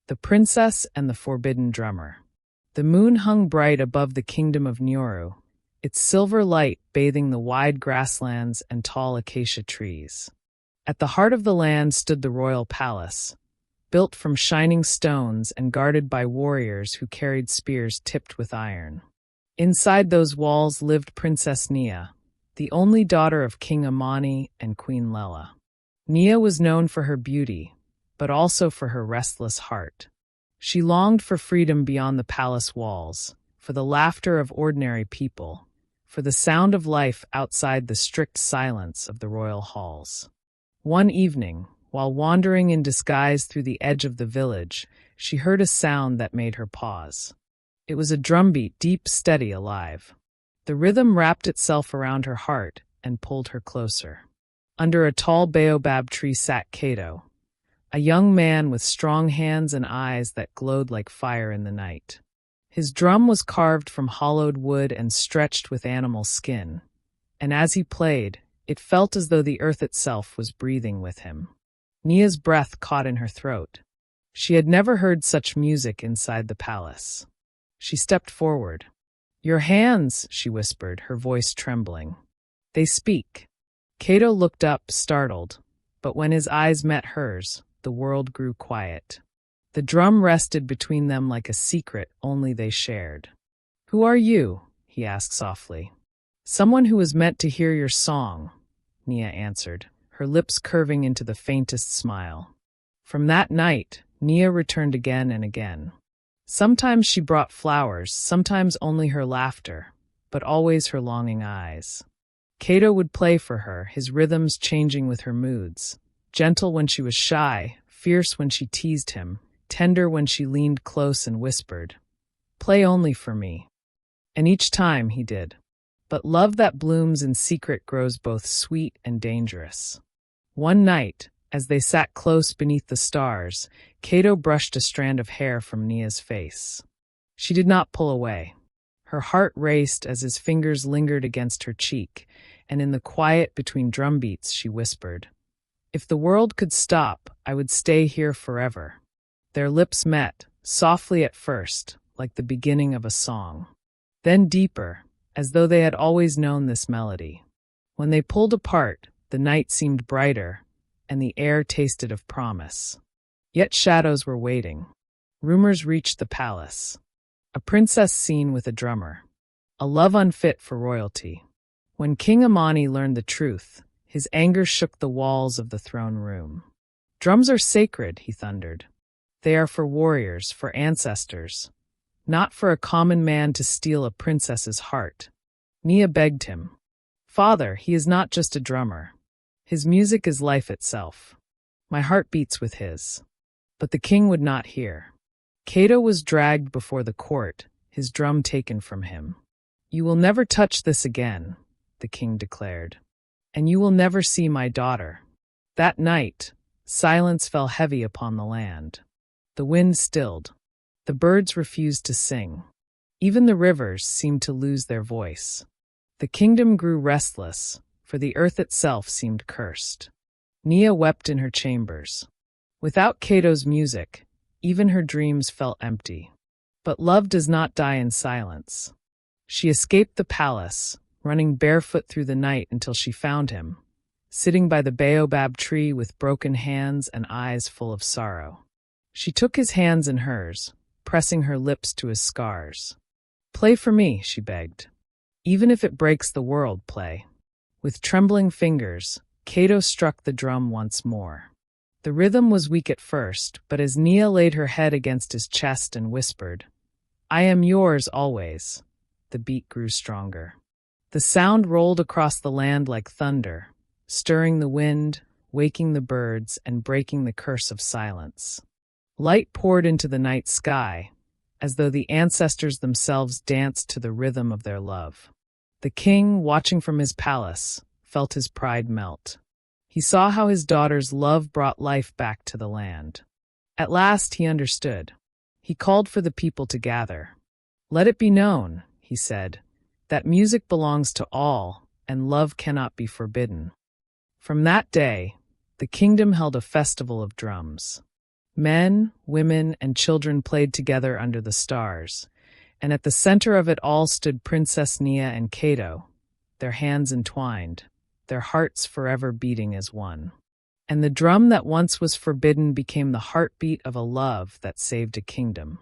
The Princess and the Forbidden Drummer. The moon hung bright above the kingdom of Nyoru, its silver light bathing the wide grasslands and tall acacia trees. At the heart of the land stood the royal palace, built from shining stones and guarded by warriors who carried spears tipped with iron. Inside those walls lived Princess Nia, the only daughter of King Amani and Queen Lela. Nia was known for her beauty, but also for her restless heart. She longed for freedom beyond the palace walls, for the laughter of ordinary people, for the sound of life outside the strict silence of the royal halls. One evening, while wandering in disguise through the edge of the village, she heard a sound that made her pause. It was a drumbeat, deep, steady, alive. The rhythm wrapped itself around her heart and pulled her closer. Under a tall baobab tree sat Kato, a young man with strong hands and eyes that glowed like fire in the night. His drum was carved from hollowed wood and stretched with animal skin, and as he played, it felt as though the earth itself was breathing with him. Nia's breath caught in her throat. She had never heard such music inside the palace. She stepped forward. "Your hands," she whispered, her voice trembling. "They speak." Kato looked up, startled, but when his eyes met hers, the world grew quiet. The drum rested between them like a secret only they shared. "Who are you?" he asked softly. "Someone who was meant to hear your song," Nia answered, her lips curving into the faintest smile. From that night, Nia returned again and again. Sometimes she brought flowers, sometimes only her laughter, but always her longing eyes. Kato would play for her, his rhythms changing with her moods. Gentle when she was shy, fierce when she teased him, tender when she leaned close and whispered, "Play only for me." And each time he did. But love that blooms in secret grows both sweet and dangerous. One night, as they sat close beneath the stars, Kato brushed a strand of hair from Nia's face. She did not pull away. Her heart raced as his fingers lingered against her cheek, and in the quiet between drumbeats she whispered, "If the world could stop, I would stay here forever." Their lips met, softly at first, like the beginning of a song. Then deeper, as though they had always known this melody. When they pulled apart, the night seemed brighter, and the air tasted of promise. Yet shadows were waiting. Rumors reached the palace. A princess seen with a drummer. A love unfit for royalty. When King Amani learned the truth, his anger shook the walls of the throne room. "Drums are sacred," he thundered. "They are for warriors, for ancestors, not for a common man to steal a princess's heart." Nia begged him, "Father, he is not just a drummer. His music is life itself. My heart beats with his." But the king would not hear. Kato was dragged before the court, his drum taken from him. "You will never touch this again," the king declared. "And you will never see my daughter." That night, silence fell heavy upon the land. The wind stilled. The birds refused to sing. Even the rivers seemed to lose their voice. The kingdom grew restless, for the earth itself seemed cursed. Nia wept in her chambers. Without Kato's music, even her dreams felt empty. But love does not die in silence. She escaped the palace, running barefoot through the night until she found him, sitting by the baobab tree with broken hands and eyes full of sorrow. She took his hands in hers, pressing her lips to his scars. "Play for me," she begged. "Even if it breaks the world, play." With trembling fingers, Kato struck the drum once more. The rhythm was weak at first, but as Nia laid her head against his chest and whispered, "I am yours always," the beat grew stronger. The sound rolled across the land like thunder, stirring the wind, waking the birds, and breaking the curse of silence. Light poured into the night sky, as though the ancestors themselves danced to the rhythm of their love. The king, watching from his palace, felt his pride melt. He saw how his daughter's love brought life back to the land. At last he understood. He called for the people to gather. "Let it be known," he said, "that music belongs to all, and love cannot be forbidden." From that day, the kingdom held a festival of drums. Men, women, and children played together under the stars, and at the center of it all stood Princess Nia and Kato, their hands entwined, their hearts forever beating as one. And the drum that once was forbidden became the heartbeat of a love that saved a kingdom.